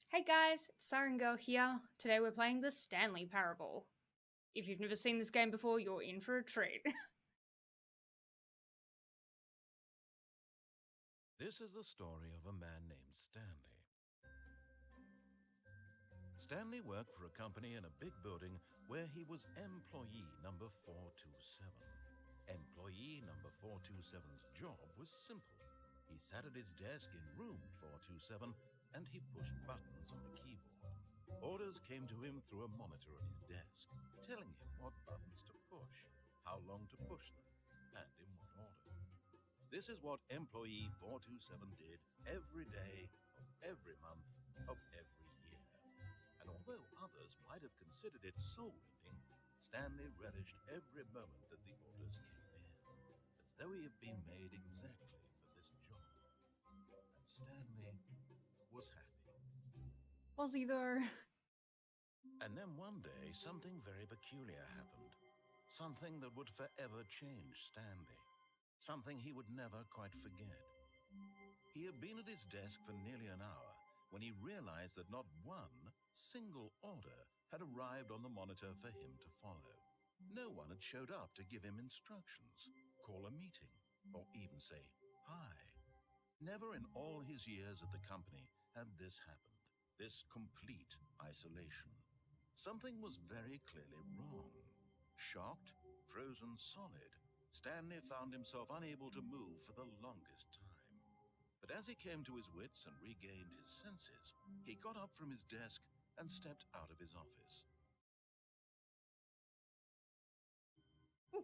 Hey guys, it's siren-girl here. Today we're playing the Stanley Parable. If you've never seen this game before, you're in for a treat. This is the story of a man named Stanley. Stanley worked for a company in a big building where he was employee number 427. Employee number 427's job was simple. He sat at his desk in room 427 and he pushed buttons on a keyboard. Orders came to him through a monitor on his desk, telling him what buttons to push, how long to push them, and in what order. This is what employee 427 did every day of every month of every year. And although others might have considered it soul-rending, Stanley relished every moment that the orders came in, as though he had been made exactly for this job. And Stanley was happy. Was he though? And then one day, something very peculiar happened. Something that would forever change Stanley. Something he would never quite forget. He had been at his desk for nearly an hour when he realized that not one single order had arrived on the monitor for him to follow. No one had showed up to give him instructions, call a meeting, or even say hi. Never in all his years at the company had this happened, this complete isolation. Something was very clearly wrong. Shocked, frozen solid, Stanley found himself unable to move for the longest time. But as he came to his wits and regained his senses, he got up from his desk and stepped out of his office. Ooh,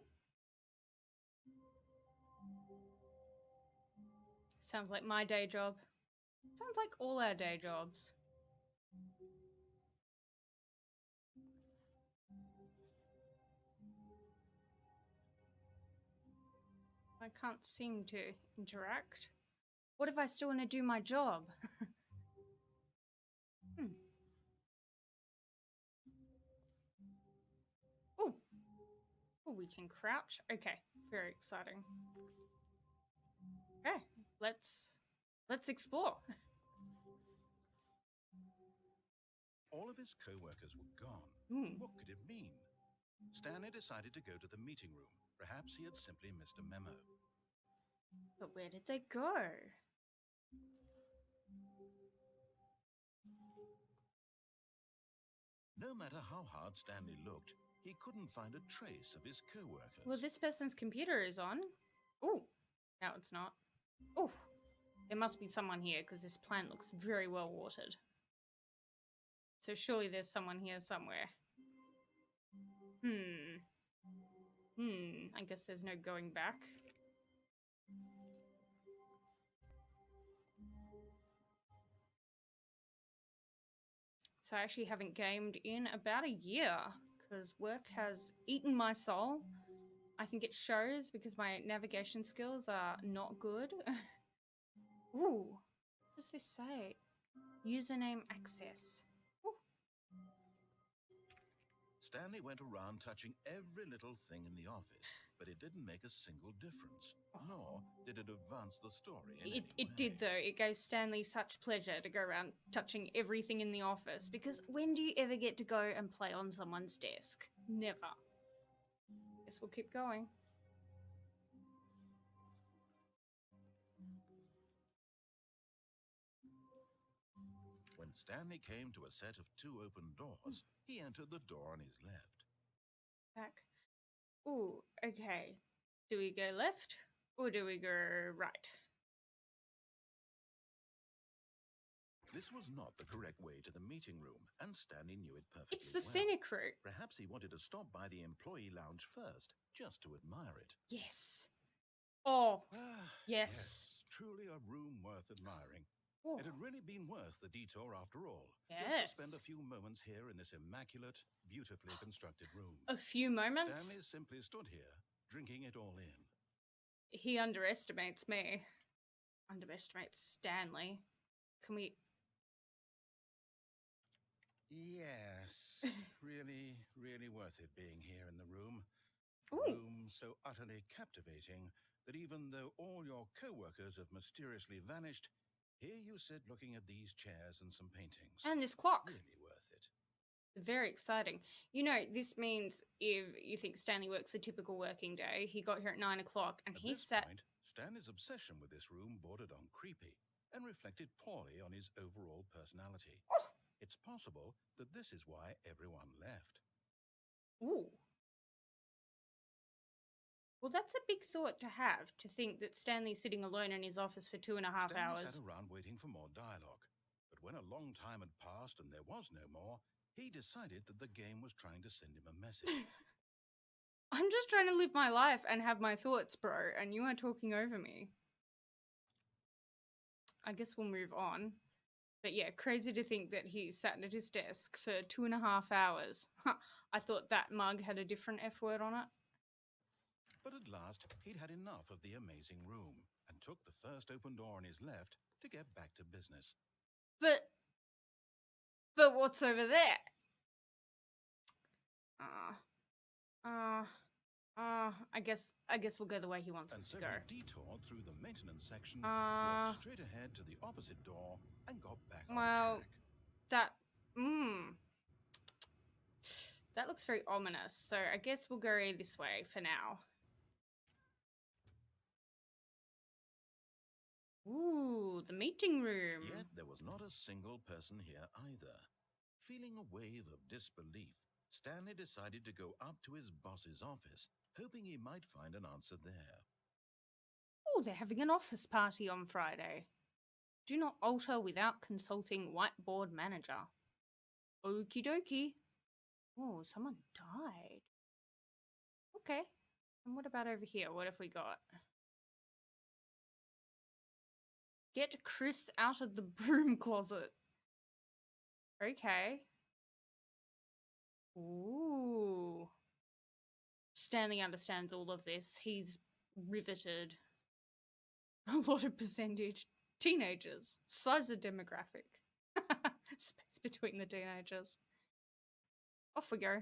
sounds like my day job. Sounds like all our day jobs. I can't seem to interact. What if I still want to do my job? hmm. Oh, we can crouch. Okay, very exciting. Okay, let's explore. All of his co-workers were gone. Hmm. What could it mean? Stanley decided to go to the meeting room. Perhaps he had simply missed a memo. But where did they go? No matter how hard Stanley looked, he couldn't find a trace of his co-workers. Well, this person's computer is on. Oh, no, it's not. Oh, there must be someone here because this plant looks very well watered. So surely there's someone here somewhere. I guess there's no going back. So I actually haven't gamed in about a year because work has eaten my soul. I think it shows because my navigation skills are not good. Ooh, what does this say? Username access. Ooh. Stanley went around touching every little thing in the office, but it didn't make a single difference, nor did it advance the story in any way. It did though. It gave Stanley such pleasure to go around touching everything in the office because when do you ever get to go and play on someone's desk? Never. Guess we'll keep going. When Stanley came to a set of two open doors, he entered the door on his left. Back. Ooh, okay. Do we go left or do we go right? This was not the correct way to the meeting room, and Stanley knew it perfectly It's the well. scenic route. Perhaps he wanted to stop by the employee lounge first, just to admire it. Yes. Oh, Ah, yes. truly a room worth admiring. Oh, It had really been worth the detour after all, just yes. to spend a few moments here in this immaculate, beautifully constructed room. A few moments? Stanley simply stood here, drinking it all in. He underestimates me. Underestimates Stanley. Can we... Yes, really worth it being here in the room. A Ooh. room so utterly captivating that even though all your co-workers have mysteriously vanished, Here you sit looking at these chairs and some paintings. And this clock. Really worth it. Very exciting. You know, this means if you think Stanley works a typical working day, he got here at 9 o'clock and At he this sat. point, Stanley's obsession with this room bordered on creepy and reflected poorly on his overall personality. Oh, It's possible that this is why everyone left. ooh. Well, that's a big thought to have, to think that Stanley's sitting alone in his office for 2.5 Stanley hours. sat around waiting for more dialogue. But when a long time had passed and there was no more, he decided that the game was trying to send him a message. I'm just trying to live my life and have my thoughts, bro, and you are talking over me. I guess we'll move on. But yeah, crazy to think that he sat at his desk for 2.5 hours. I thought that mug had a different F word on it. But at last, he'd had enough of the amazing room and took the first open door on his left to get back to business. But what's over there? I guess we'll go the way he wants And us so to go. he detoured through the maintenance section, walked straight ahead to the opposite door, and got back on track. That looks very ominous. So I guess we'll go this way for now. Ooh, the meeting room. Yet there was not a single person here either. Feeling a wave of disbelief, Stanley decided to go up to his boss's office, hoping he might find an answer there. Oh, they're having an office party on Friday. Do not alter without consulting whiteboard manager. Okie dokie. Oh, someone died. Okay. And what about over here? What have we got? Get Chris out of the broom closet. Okay. Ooh. Stanley understands all of this. He's riveted. A lot of percentage. Teenagers. Size of demographic. Space between the teenagers. Off we go.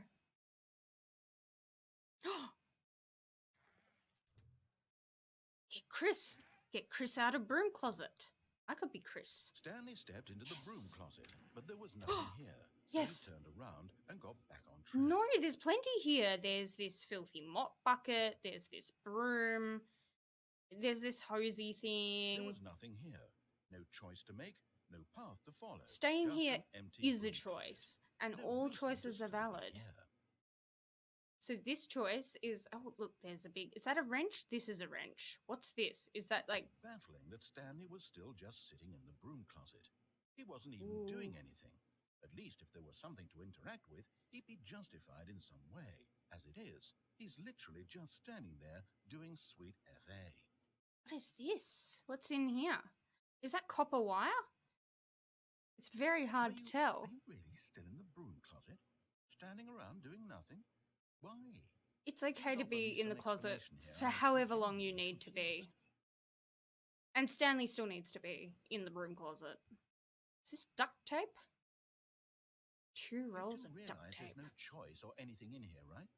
Get Chris. Get Chris out of broom closet. I could be Chris. Stanley stepped into the broom closet, but there was nothing here. So Yes. he turned around and got back on track. No, there's plenty here. There's this filthy mop bucket. There's this broom. There's this hosey thing. There was nothing here. No choice to make, no path to follow. Staying Just here an empty is a broom choice, closet. and No all reason to choices are still be valid. here. So this choice is, oh look, there's a big, is that a wrench? This is a wrench. What's this? Is that like... It's baffling that Stanley was still just sitting in the broom closet. He wasn't even Ooh. doing anything. At least if there was something to interact with, he'd be justified in some way. As it is, he's literally just standing there doing sweet FA. What is this? What's in here? Is that copper wire? It's very hard to tell. Are you really still in the broom closet? Standing around doing nothing? Why? It's okay to be in the closet for I'm however long you genuinely need to be. confused. And Stanley still needs to be in the broom closet. Is this duct tape? 2 rolls of You do duct realize tape. there's no choice or anything in here, right?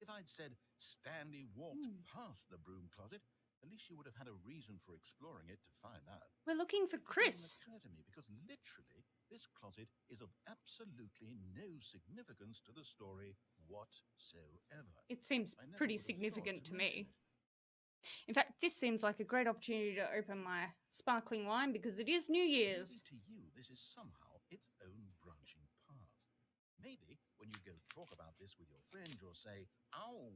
If I'd said Stanley walked past the broom closet, at least you would have had a reason for exploring it to find out. We're looking for It didn't Chris. occur to me because literally this closet is of absolutely no significance to the story whatsoever. It seems I never pretty would have thought significant to mention me. it. In fact, this seems like a great opportunity to open my sparkling wine because it is New Year's. Maybe to you, this is somehow its own branching path. Maybe when you go talk about this with your friend, you'll say, "Oh,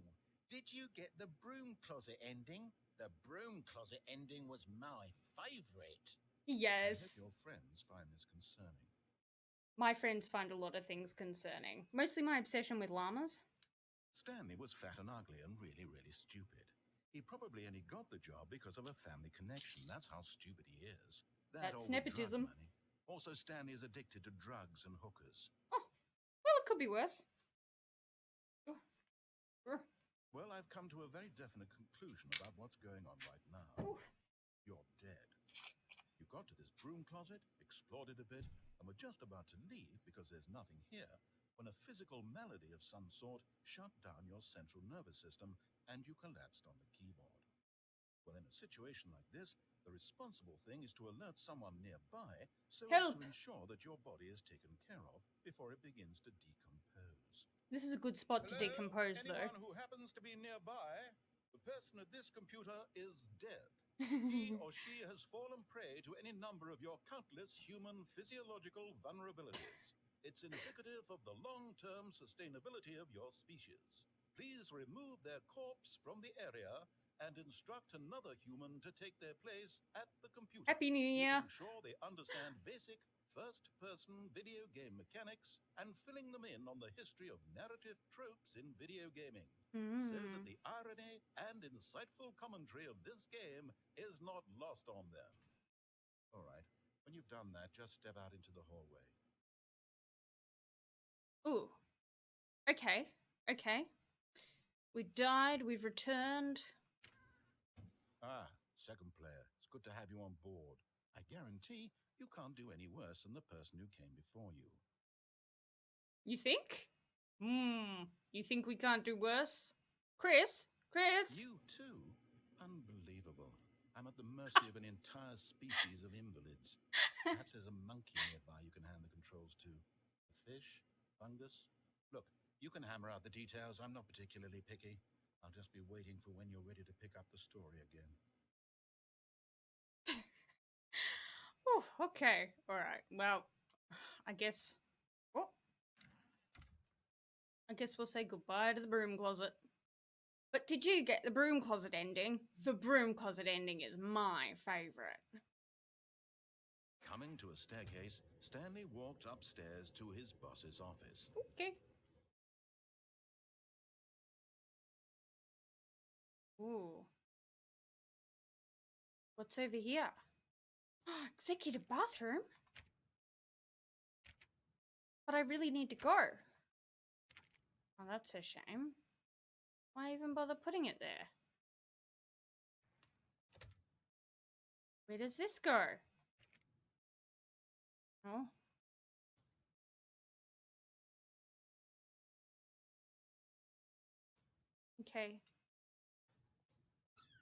did you get the broom closet ending? The broom closet ending was my favorite." I hope Yes. your friends find this concerning. My friends find a lot of things concerning. Mostly my obsession with llamas. Stanley was fat and ugly and really, really stupid. He probably only got the job because of a family connection. That's how stupid he is. That That's or the drug nepotism. money. Also, Stanley is addicted to drugs and hookers. Oh, well, it could be worse. Well, I've come to a very definite conclusion about what's going on right now. You're dead. You got to this broom closet, explored it a bit, and were just about to leave because there's nothing here when a physical malady of some sort shut down your central nervous system and you collapsed on the keyboard. Well, in a situation like this, the responsible thing is to alert someone nearby so as Help! to ensure that your body is taken care of before it begins to decompose. This is a good spot to Hello? decompose, though. Anyone who happens to be nearby? The person at this computer is dead. He or she has fallen prey to any number of your countless human physiological vulnerabilities. It's indicative of the long-term sustainability of your species. Please remove their corpse from the area and instruct another human to take their place at the computer, Happy New Year! making sure they understand basic first-person video game mechanics and filling them in on the history of narrative tropes in video gaming, so that the irony and insightful commentary of this game is not lost on them. All right, when you've done that, just step out into the hallway. Ooh. Okay. Okay. We died. We've returned. Ah, second player. It's good to have you on board. I guarantee you can't do any worse than the person who came before you. You think? You think we can't do worse? Chris? Chris? You too? Unbelievable. I'm at the mercy of an entire species of invalids. Perhaps there's a monkey nearby you can hand the controls to. A fish? Fungus? Look, you can hammer out the details. I'm not particularly picky. I'll just be waiting for when you're ready to pick up the story again. Oh, okay. All right. Well, I guess. Oh, I guess we'll say goodbye to the broom closet. But did you get the broom closet ending? The broom closet ending is my favorite. Coming to a staircase, Stanley walked upstairs to his boss's office. Okay. Ooh. What's over here? Executive bathroom? But I really need to go. Oh, that's a shame. Why even bother putting it there? Where does this go? Oh. Okay.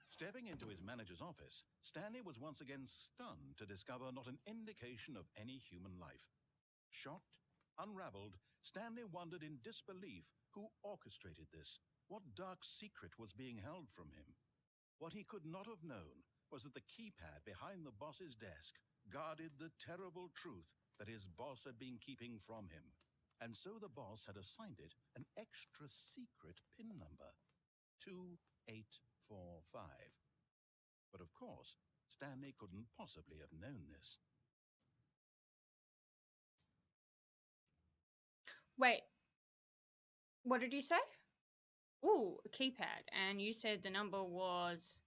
Stepping into his manager's office, Stanley was once again stunned to discover not an indication of any human life. Shocked, unraveled, Stanley wondered in disbelief who orchestrated this, what dark secret was being held from him. What he could not have known was that the keypad behind the boss's desk guarded the terrible truth that his boss had been keeping from him. And so the boss had assigned it an extra secret PIN number, 2845. But of course, Stanley couldn't possibly have known this. Wait. What did you say? Ooh, a keypad. And you said the number was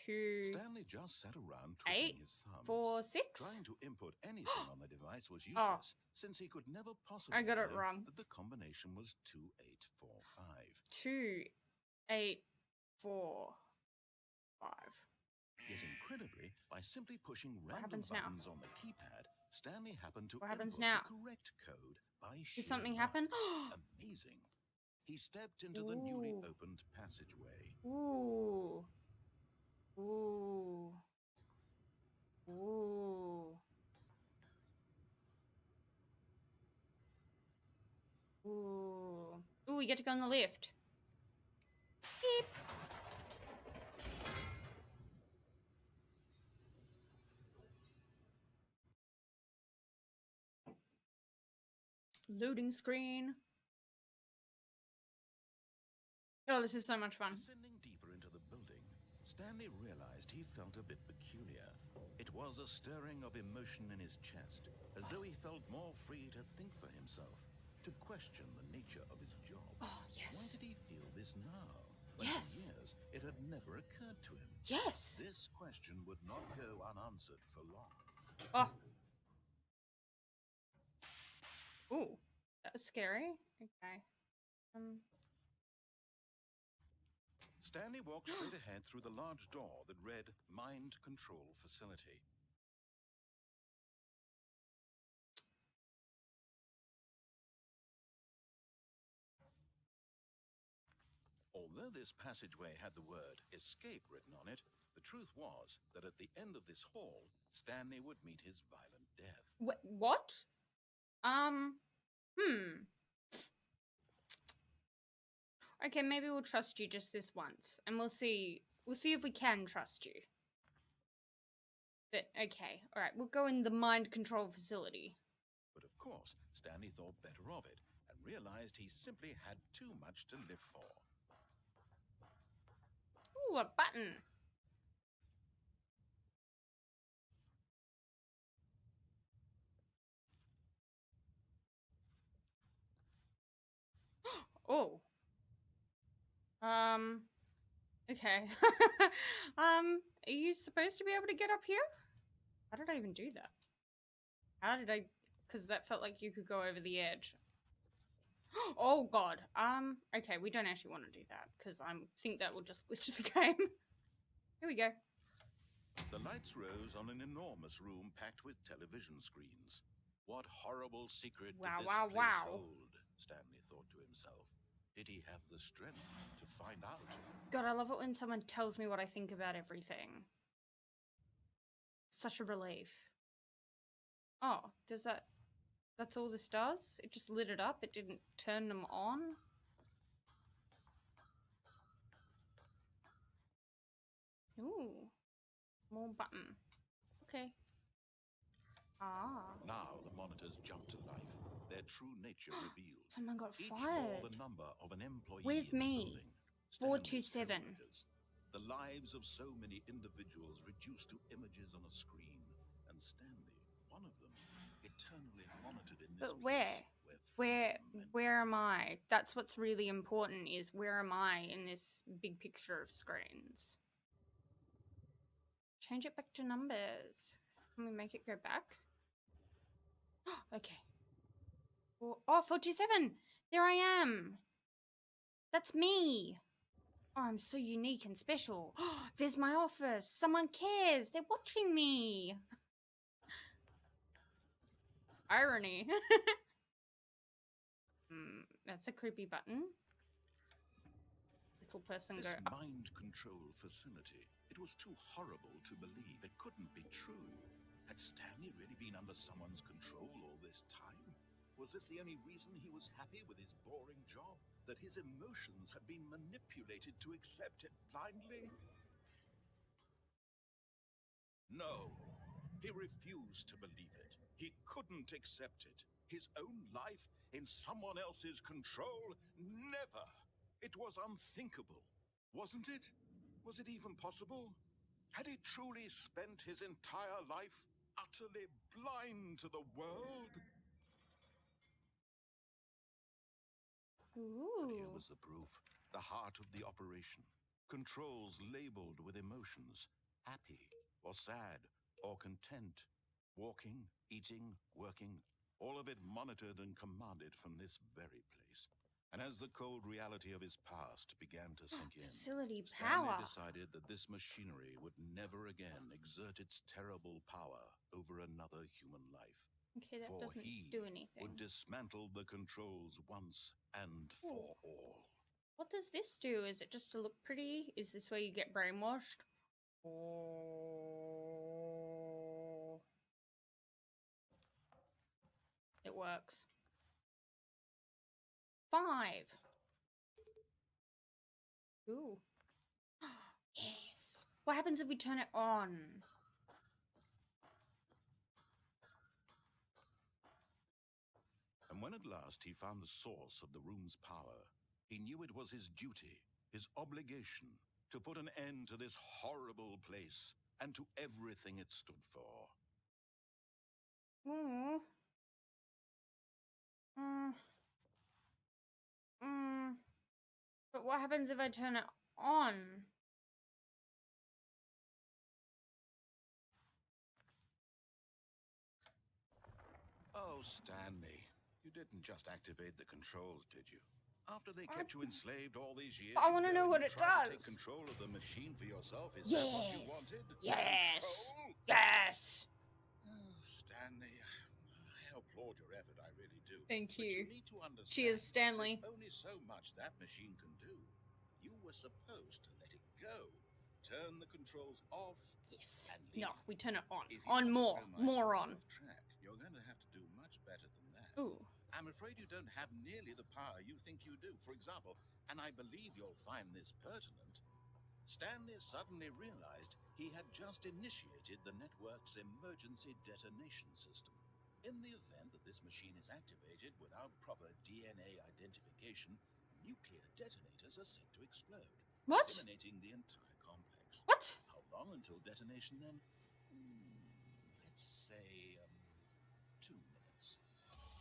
2 Stanley just sat around twiddling 8 his thumbs. 4 6. Trying to input anything on the device was useless, since he could never possibly I got it know wrong. that the combination was 2845. 2 8 4 5. Yet incredibly, by simply pushing random happens now? buttons on the keypad, Stanley happened to What happens input now? the correct code by Did sheer something luck. happen? Amazing. He stepped into the newly Ooh. opened passageway. Ooh. Ooh. Ooh. Ooh. Ooh, we get to go on the lift. Beep. Loading screen. Oh, this is so much fun. Descending deeper into the building, Stanley realized he felt a bit peculiar. It was a stirring of emotion in his chest, as though he felt more free to think for himself, to question the nature of his job. Oh, yes. Why did he feel this now? When Yes. for years it had never occurred to him. Yes. This question would not go unanswered for long. Oh. Ooh. That was scary. Okay. Stanley walked straight ahead through the large door that read Mind Control Facility. Though this passageway had the word escape written on it, the truth was that at the end of this hall, Stanley would meet his violent death. What? Okay, maybe we'll trust you just this once, and we'll see if we can trust you. But okay, all right, we'll go in the mind control facility. But of course, Stanley thought better of it and realized he simply had too much to live for. Ooh, a button. Oh. Okay. Are you supposed to be able to get up here? How did I even do that? How did I? Because that felt like you could go over the edge. Oh god. Okay, we don't actually want to do that because I think that will just glitch the game. Here we go. The lights rose on an enormous room packed with television screens. What horrible secret did this place hold? Stanley thought to himself. Did he have the strength to find out? God, I love it when someone tells me what I think about everything. Such a relief. Oh, does that... That's all this does? It just lit it up? It didn't turn them on? Ooh. More button. Okay. Ah. Now the monitors jumped to life, their true nature revealed. Someone got Each fired. bore the number of an employee. Where's in me? the building. 427. The lives of so many individuals reduced to images on a screen, and Stanley, one of them, eternally monitored in this But where am I? That's what's really important, is where am I in this big picture of screens? Change it back to numbers. Can we make it go back? Okay. Oh, 427! There I am! That's me! Oh, I'm so unique and special. There's my office. Someone cares. They're watching me. Irony. That's a creepy button. Little person This go up. mind control facility. It was too horrible to believe. It couldn't be true. Had Stanley really been under someone's control all this time? Was this the only reason he was happy with his boring job? That his emotions had been manipulated to accept it blindly? No. He refused to believe it. He couldn't accept it. His own life in someone else's control? Never. It was unthinkable. Wasn't it? Was it even possible? Had he truly spent his entire life utterly blind to the world? Ooh. Here was the proof. The heart of the operation. Controls labeled with emotions. Happy, or sad, or content. Walking, eating, working. All of it monitored and commanded from this very place. And as the cold reality of his past began to sink in, Facility Stanley power. decided that this machinery would never again exert its terrible power over another human life. Okay, that For doesn't he do anything. would dismantle the controls once and for all. What does this do? Is it just to look pretty? Is this where you get brainwashed? Oh. It works. 5. Ooh. Yes. What happens if we turn it on? And when at last he found the source of the room's power, he knew it was his duty, his obligation, to put an end to this horrible place and to everything it stood for. Mm. But what happens if I turn it on? Oh, Stanley, you didn't just activate the controls, did you? After they kept you enslaved all these years, I want to know what it tried to take does. control of the machine for yourself. Is Yes. that what you wanted? Yes. Control? Yes. Oh, Stanley, I applaud your effort, I really do. Thank But you. you need to understand, Cheers, Stanley. there's only so much that machine can do. You were supposed to let it go, turn the controls off, Yes. and leave. No, we turn it on. If you On want to more. throw my More story on. off track, you're going to have to do much better than that. Ooh. I'm afraid you don't have nearly the power you think you do. For example, and I believe you'll find this pertinent, Stanley suddenly realized he had just initiated the network's emergency detonation system. In the event that this machine is activated without proper DNA identification, nuclear detonators are set to explode, What? eliminating the entire complex. What? How long until detonation then? Let's say 2 minutes.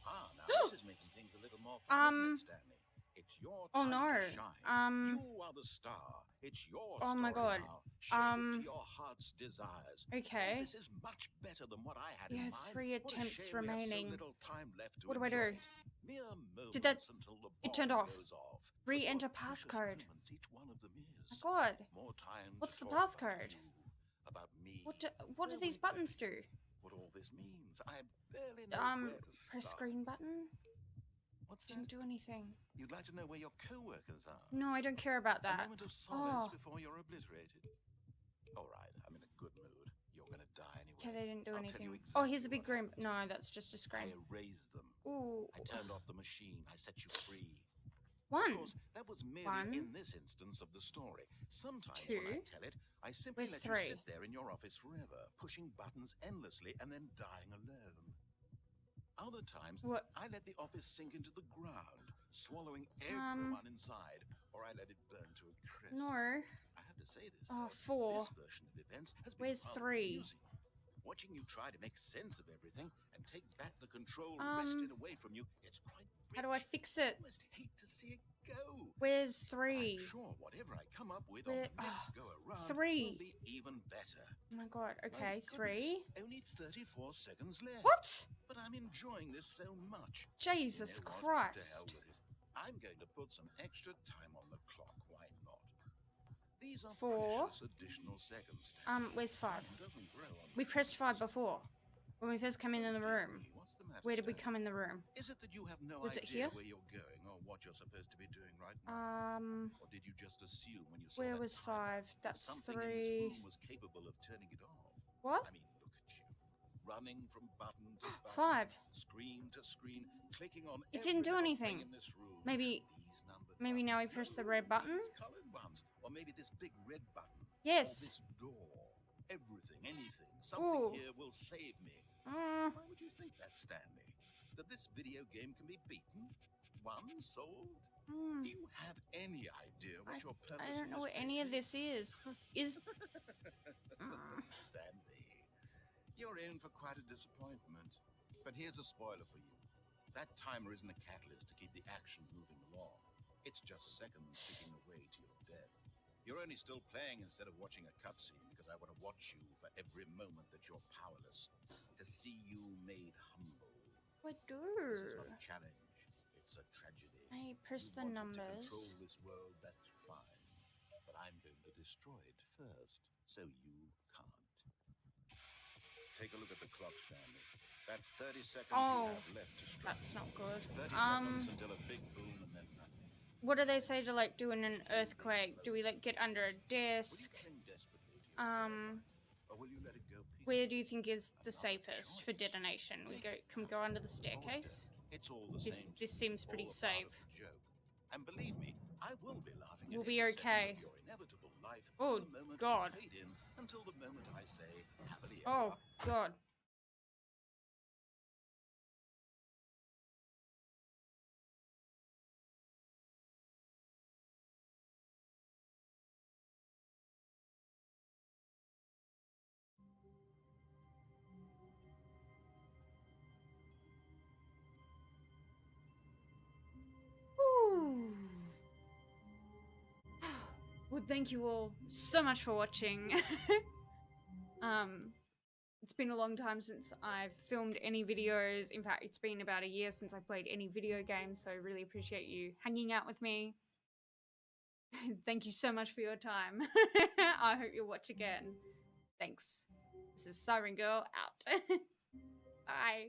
Now this is making things a little more fun, isn't it, Stanley? It's your Oh time no. to shine. You are the star. It's your Oh story my god. now. Shape it to your heart's desires. Okay. Oh, this is much better than what I had You in have mind. 3 What a attempts shame we have remaining. so little time left to What do I enjoy do? it. Mere moments Did that? until the It turned bomb off. goes off. But Re-enter what precious passcode. moments each one of them is. My god. More time What's to the talk passcode? about me. What do Where these we buttons do? What all this means. I barely know where to Press start. green button? What's Didn't that? do anything. You'd like to know where your co-workers are? No, I don't care about A that. moment of solace Oh. before you're obliterated. All right, I'm in a good mood. You're gonna die anyway. Okay, they didn't do I'll tell anything. you exactly Oh, here's a big what green. happened. No, that's just a screen. I erased them. Ooh. I turned off the machine. I set you free. One. Of course, that was merely in this instance of the story. Sometimes when I tell it, I simply Where's let 3? you sit there in your office forever, pushing buttons endlessly and then dying alone. Other times, What? I let the office sink into the ground, swallowing everyone inside, or I let it burn to a crisp. No. I have to say this, Oh, though. 4. This version of events has been Where's rather 3? amusing. Watching you try to make sense of everything and take back the control wrested away from you, it's quite rich. How do I fix it? I almost hate to see it go. Where's 3? I'm sure whatever I come up with on the next go around 3. will be even better. Oh my god. Okay, My 3. goodness, only 34 seconds left. What? But I'm enjoying this so much. Jesus You know what? Christ. To hell with it. I'm going to put some extra time on the clock. Why not? These are 4. precious additional seconds. Where's 5? Time doesn't grow on We pressed 5 before. When we first came in the room. What's the matter, Where did we Stanley? come in the room? Is it that you have no Was it idea here? where you're going or what you're supposed to be doing right now? Or did you just assume when you saw Where that was timer 5? that That's something in this 3. room was capable of turning it off? What? I mean, look at you. Running from button to button, 5. screen to screen, clicking on It didn't do every little anything. thing in this room. Maybe These numbered maybe now we buttons. press the No, red button? these colored ones. Or maybe this big red button. Yes. Or this door. Everything, anything. Something Ooh. here will save me. Mm. Why would you think that, Stanley? That this video game can be beaten? Won? Solved? Do you have any idea what your purpose I don't know in what any of place this is. Stanley, you're in for quite a disappointment. But here's a spoiler for you. That timer isn't a catalyst to keep the action moving along. It's just seconds ticking away to your death. You're only still playing instead of watching a cutscene because I want to watch you for every moment that you're powerless. To see you made humble. What do? This is not a challenge. It's a tragedy. I press You the wanted numbers. to control this world, that's fine. But I'm going to destroy it first, so you can't. Take a look at the clock, Stanley. That's 30 seconds you have left to strike. That's not good. 30 seconds until a big boom and then nothing. What do they say to like do in an earthquake? Do we like get under a desk? Or will you let it go peacefully? Where do you think is the safest for detonation? Can we go under the staircase? It's all the same. This seems pretty All a part safe. of the joke. And believe me, I will be laughing We'll at be every second okay. of your inevitable life Oh, from the moment God. you fade in until the moment I say happily Oh ever god. Whew. Well, thank you all so much for watching. It's been a long time since I've filmed any videos. In fact, it's been about a year since I played any video games, so I really appreciate you hanging out with me. Thank you so much for your time. I hope you'll watch again. Thanks. This is Siren Girl out. Bye.